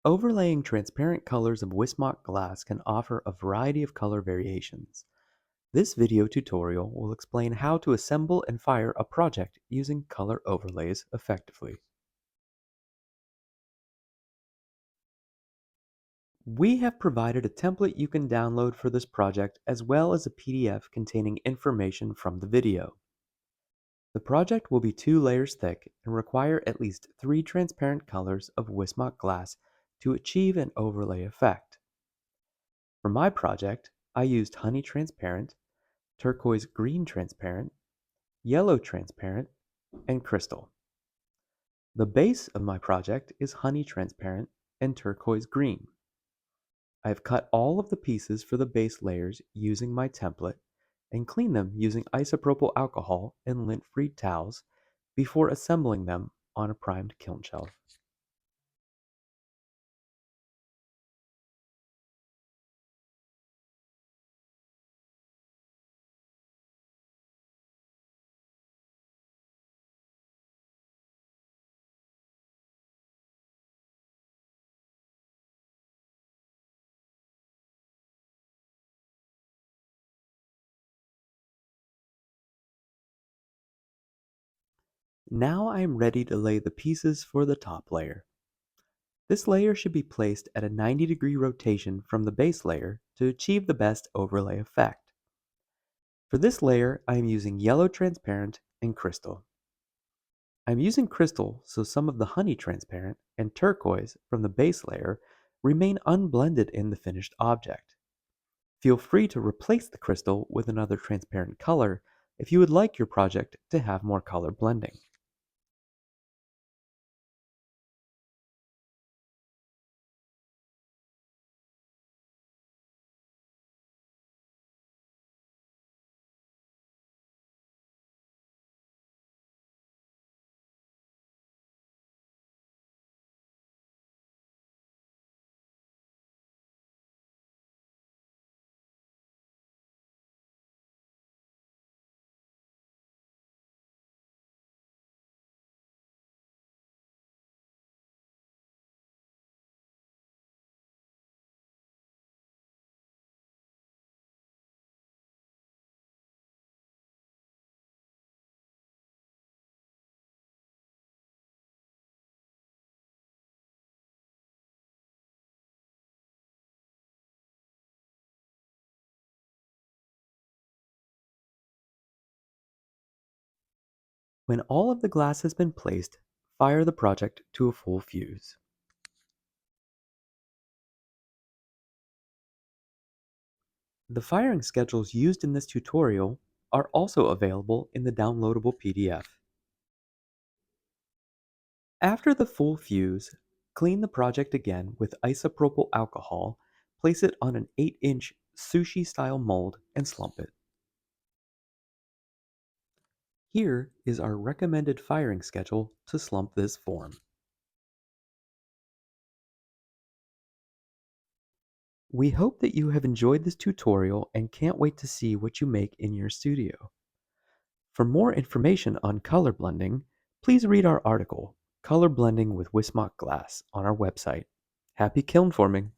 Overlaying transparent colors of Wissmach glass can offer a variety of color variations. This video tutorial will explain how to assemble and fire a project using color overlays effectively. We have provided a template you can download for this project as well as a PDF containing information from the video. The project will be 2 layers thick and require at least 3 transparent colors of Wissmach glass to achieve an overlay effect. For my project, I used honey transparent, turquoise green transparent, yellow transparent, and crystal. The base of my project is honey transparent and turquoise green. I have cut all of the pieces for the base layers using my template and cleaned them using isopropyl alcohol and lint-free towels before assembling them on a primed kiln shelf. Now I am ready to lay the pieces for the top layer. This layer should be placed at a 90-degree rotation from the base layer to achieve the best overlay effect. For this layer, I am using yellow transparent and crystal. I'm using crystal so some of the honey transparent and turquoise from the base layer remain unblended in the finished object. Feel free to replace the crystal with another transparent color if you would like your project to have more color blending. When all of the glass has been placed, fire the project to a full fuse. The firing schedules used in this tutorial are also available in the downloadable PDF. After the full fuse, clean the project again with isopropyl alcohol, place it on an 8-inch sushi-style mold, and slump it. Here is our recommended firing schedule to slump this form. We hope that you have enjoyed this tutorial and can't wait to see what you make in your studio. For more information on color blending, please read our article, Color Blending with Wissmach Glass, on our website. Happy kiln forming!